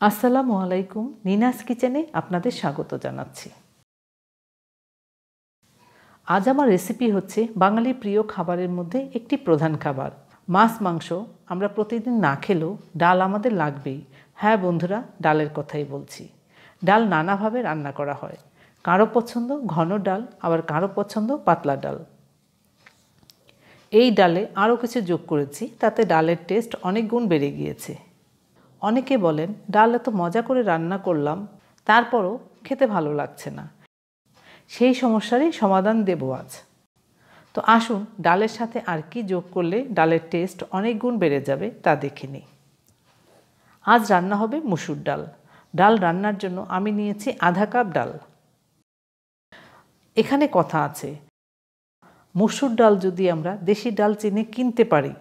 আসসালামু আলাইকুম। নিনাস কিচেনে আপনাদের স্বাগত জানাচ্ছি। আজ আমার রেসিপি হচ্ছে বাঙালির প্রিয় খাবারের মধ্যে একটি প্রধান খাবার মাছ মাংস। আমরা প্রতিদিন না খেলেও ডাল আমাদের লাগবেই। হ্যাঁ বন্ধুরা, ডালের কথাই বলছি। ডাল নানাভাবে রান্না করা হয়। কারো পছন্দ ঘন ডাল, আবার কারো পছন্দ পাতলা ডাল। এই ডালে আরও কিছু যোগ করেছি, তাতে ডালের টেস্ট অনেক গুণ বেড়ে গিয়েছে। অনেকে বলেন ডাল এত মজা করে রান্না করলাম, তারপরও খেতে ভালো লাগছে না। সেই সমস্যারই সমাধান দেব আজ। তো আসুন ডালের সাথে আর কি যোগ করলে ডালের টেস্ট অনেক গুণ বেড়ে যাবে তা দেখে নিই। আজ রান্না হবে মসুর ডাল। ডাল রান্নার জন্য আমি নিয়েছি আধা কাপ ডাল। এখানে কথা আছে, মসুর ডাল যদি আমরা দেশি ডাল চিনে কিনতে পারি,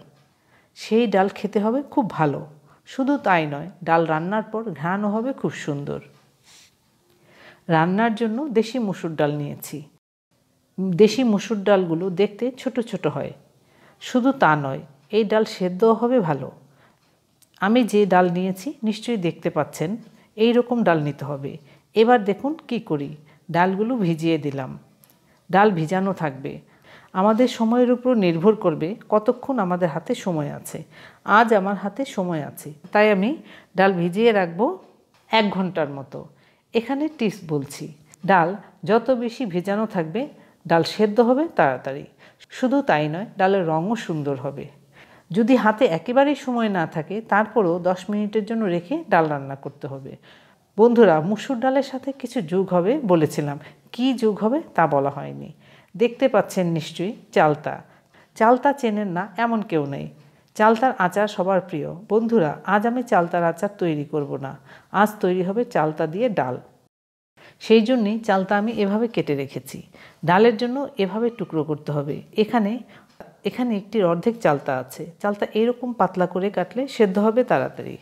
সেই ডাল খেতে হবে খুব ভালো। শুধু তাই নয়, ডাল রান্নার পর ঘ্রাণও হবে খুব সুন্দর। রান্নার জন্য দেশি মসুর ডাল নিয়েছি। দেশি মসুর ডালগুলো দেখতে ছোট ছোট হয়। শুধু তা নয়, এই ডাল সেদ্ধও হবে ভালো। আমি যে ডাল নিয়েছি নিশ্চয়ই দেখতে পাচ্ছেন, এই রকম ডাল নিতে হবে। এবার দেখুন কি করি। ডালগুলো ভিজিয়ে দিলাম। ডাল ভিজানো থাকবে। আমাদের সময়ের উপর নির্ভর করবে কতক্ষণ আমাদের হাতে সময় আছে। আজ আমার হাতে সময় আছে, তাই আমি ডাল ভিজিয়ে রাখবো 1 ঘন্টার মতো। এখানে টিপস বলছি, ডাল যত বেশি ভেজানো থাকবে ডাল সেদ্ধ হবে তাড়াতাড়ি। শুধু তাই নয়, ডালের রঙও সুন্দর হবে। যদি হাতে একেবারেই সময় না থাকে, তারপরও 10 মিনিটের জন্য রেখে ডাল রান্না করতে হবে। বন্ধুরা, মসুর ডালের সাথে কিছু যোগ হবে বলেছিলাম, কি যোগ হবে তা বলা হয়নি। দেখতে পাচ্ছেন নিশ্চয়ই চালতা। চালতা চেনেন না এমন কেউ নেই। চালতার আচার সবার প্রিয়। বন্ধুরা, আজ আমি চালতার আচার তৈরি করব না। আজ তৈরি হবে চালতা দিয়ে ডাল। সেই জন্যই চালতা আমি এভাবে কেটে রেখেছি। ডালের জন্য এভাবে টুকরো করতে হবে। এখানে একটি অর্ধেক চালতা আছে। চালতা এরকম পাতলা করে কাটলে সেদ্ধ হবে তাড়াতাড়ি।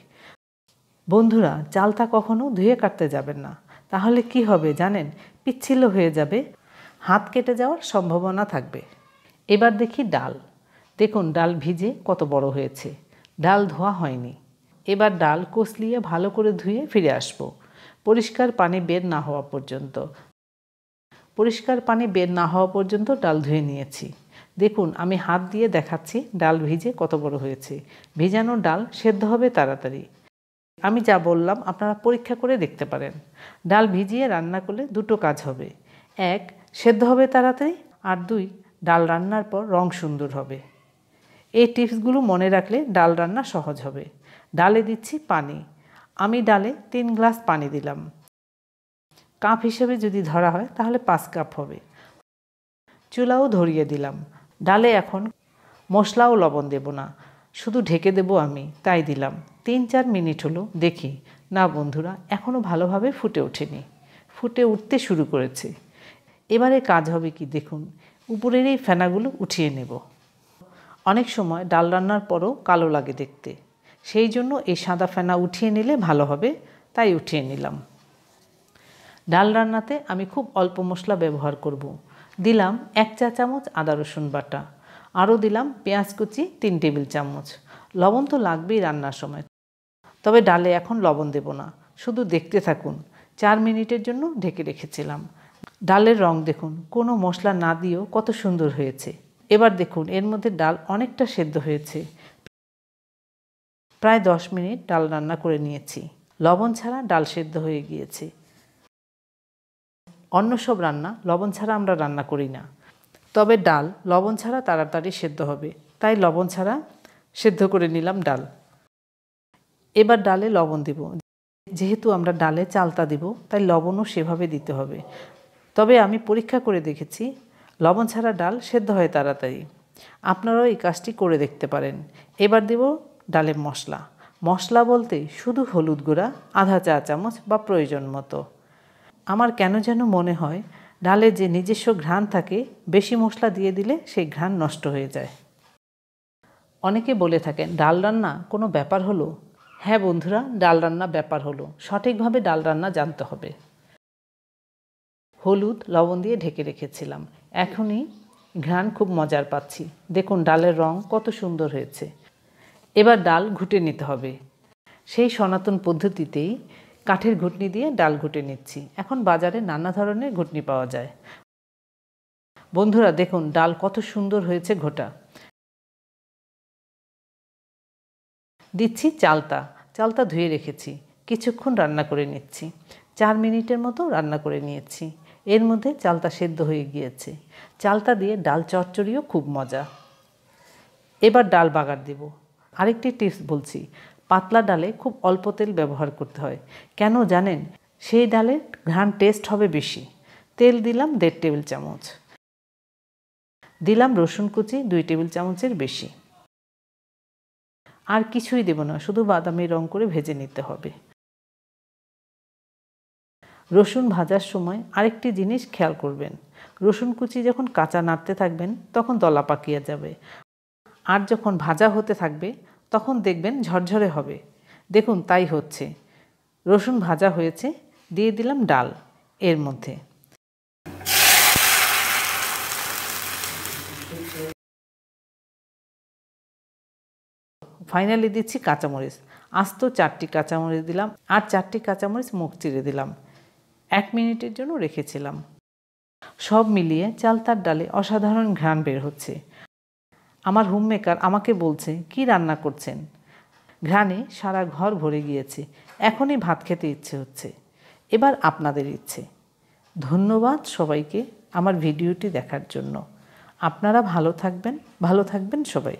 বন্ধুরা, চালতা কখনো ধুয়ে কাটতে যাবেন না, তাহলে কি হবে জানেন? পিচ্ছিল হয়ে যাবে, হাত কেটে যাওয়ার সম্ভাবনা থাকবে। এবার দেখি ডাল। দেখুন ডাল ভিজে কত বড় হয়েছে। ডাল ধোয়া হয়নি। এবার ডাল কচলিয়ে ভালো করে ধুয়ে ফিরে আসব, পরিষ্কার পানি বের না হওয়া পর্যন্ত। পরিষ্কার পানি বের না হওয়া পর্যন্ত ডাল ধুয়ে নিয়েছি। দেখুন আমি হাত দিয়ে দেখাচ্ছি ডাল ভিজে কত বড় হয়েছে। ভিজানো ডাল সেদ্ধ হবে তাড়াতাড়ি। আমি যা বললাম আপনারা পরীক্ষা করে দেখতে পারেন। ডাল ভিজিয়ে রান্না করলে দুটো কাজ হবে। 1, সেদ্ধ হবে তাড়াতাড়ি, আর 2, ডাল রান্নার পর রং সুন্দর হবে। এই টিপসগুলো মনে রাখলে ডাল রান্না সহজ হবে। ডালে দিচ্ছি পানি। আমি ডালে 3 গ্লাস পানি দিলাম। কাপ হিসেবে যদি ধরা হয় তাহলে 5 কাপ হবে। চুলাও ধরিয়ে দিলাম। ডালে এখন মশলা ও লবণ দেব না, শুধু ঢেকে দেব আমি, তাই দিলাম। 3-4 মিনিট হলো, দেখি না বন্ধুরা, এখনও ভালোভাবে ফুটে ওঠেনি। ফুটে উঠতে শুরু করেছে। এবারে কাজ হবে কি দেখুন, উপরের এই ফেনাগুলো উঠিয়ে নেব। অনেক সময় ডাল রান্নার পরও কালো লাগে দেখতে, সেই জন্য এই সাদা ফেনা উঠিয়ে নিলে ভালো হবে, তাই উঠিয়ে নিলাম। ডাল রান্নাতে আমি খুব অল্প মশলা ব্যবহার করব। দিলাম 1 চা চামচ আদা রসুন বাটা, আরও দিলাম পেঁয়াজ কুচি 3 টেবিল চামচ। লবণ তো লাগবেই রান্নার সময়, তবে ডালে এখন লবণ দেব না, শুধু দেখতে থাকুন। 4 মিনিটের জন্য ঢেকে রেখেছিলাম। ডালের রং দেখুন, কোনো মশলা না দিয়েও কত সুন্দর হয়েছে। এবার দেখুন এর মধ্যে ডাল অনেকটা সেদ্ধ হয়েছে। প্রায় 10 মিনিট ডাল রান্না করে নিয়েছি। লবণ ছাড়া ডাল সেদ্ধ হয়ে গিয়েছে। অন্য সব রান্না লবণ ছাড়া আমরা রান্না করি না, তবে ডাল লবণ ছাড়া তাড়াতাড়ি সেদ্ধ হবে, তাই লবণ ছাড়া সেদ্ধ করে নিলাম ডাল। এবার ডালে লবণ দেব। যেহেতু আমরা ডালে চালতা দেব, তাই লবণও সেভাবে দিতে হবে। তবে আমি পরীক্ষা করে দেখেছি, লবণ ছাড়া ডাল সেদ্ধ হয় তাড়াতাড়ি। আপনারাও এই কাজটি করে দেখতে পারেন। এবার দেব ডালে মশলা। মশলা বলতে শুধু হলুদ গুঁড়া আধা চা চামচ বা প্রয়োজন মতো। আমার কেন যেন মনে হয় ডালে যে নিজস্ব ঘ্রাণ থাকে, বেশি মশলা দিয়ে দিলে সেই ঘ্রাণ নষ্ট হয়ে যায়। অনেকে বলে থাকেন ডাল রান্না কোনো ব্যাপার হলো? হ্যাঁ বন্ধুরা, ডাল রান্না ব্যাপার হলো। সঠিকভাবে ডাল রান্না জানতে হবে। হলুদ লবণ দিয়ে ঢেকে রেখেছিলাম। এখনই ঘ্রাণ খুব মজার পাচ্ছি। দেখুন ডালের রং কত সুন্দর হয়েছে। এবার ডাল ঘুটে নিতে হবে। সেই সনাতন পদ্ধতিতেই কাঠের ঘুটনি দিয়ে ডাল ঘুটে নিচ্ছি। এখন বাজারে নানা ধরনের ঘুটনি পাওয়া যায়। বন্ধুরা দেখুন ডাল কত সুন্দর হয়েছে ঘোটা। দিচ্ছি চালতা। চালতা ধুয়ে রেখেছি, কিছুক্ষণ রান্না করে নিচ্ছি। 4 মিনিটের মতো রান্না করে নিয়েছি। এর মধ্যে চালতা সেদ্ধ হয়ে গিয়েছে। চালতা দিয়ে ডাল চচ্চড়িও খুব মজা। এবার ডাল বাগার দেব। আরেকটি টিপস বলছি, পাতলা ডালে খুব অল্প তেল ব্যবহার করতে হয়। কেন জানেন? সেই ডালের ঘ্রাণ টেস্ট হবে বেশি। তেল দিলাম 1.5 টেবিল চামচ। দিলাম রসুন কুচি 2 টেবিল চামচের বেশি। আর কিছুই দেব না, শুধু বাদামি রং করে ভেজে নিতে হবে। রসুন ভাজার সময় আরেকটি জিনিস খেয়াল করবেন, রসুন কুচি যখন কাঁচা নাড়তে থাকবেন তখন দলা পাকিয়ে যাবে, আর যখন ভাজা হতে থাকবে তখন দেখবেন ঝরঝরে হবে। দেখুন তাই হচ্ছে। রসুন ভাজা হয়েছে, দিয়ে দিলাম ডাল এর মধ্যে। ফাইনালি দিচ্ছি কাঁচামরিচ। আস্ত 4টি কাঁচামরিচ দিলাম, আর 4টি কাঁচামরিচ মুখ চিরে দিলাম। 1 মিনিটের জন্য রেখেছিলাম। সব মিলিয়ে চালতার ডালে অসাধারণ ঘ্রাণ বের হচ্ছে। আমার হোম মেকার আমাকে বলছে, কি রান্না করছেন? ঘ্রাণে সারা ঘর ভরে গিয়েছে। এখনই ভাত খেতে ইচ্ছে হচ্ছে। এবার আপনাদের ইচ্ছে। ধন্যবাদ সবাইকে আমার ভিডিওটি দেখার জন্য। আপনারা ভালো থাকবেন সবাই।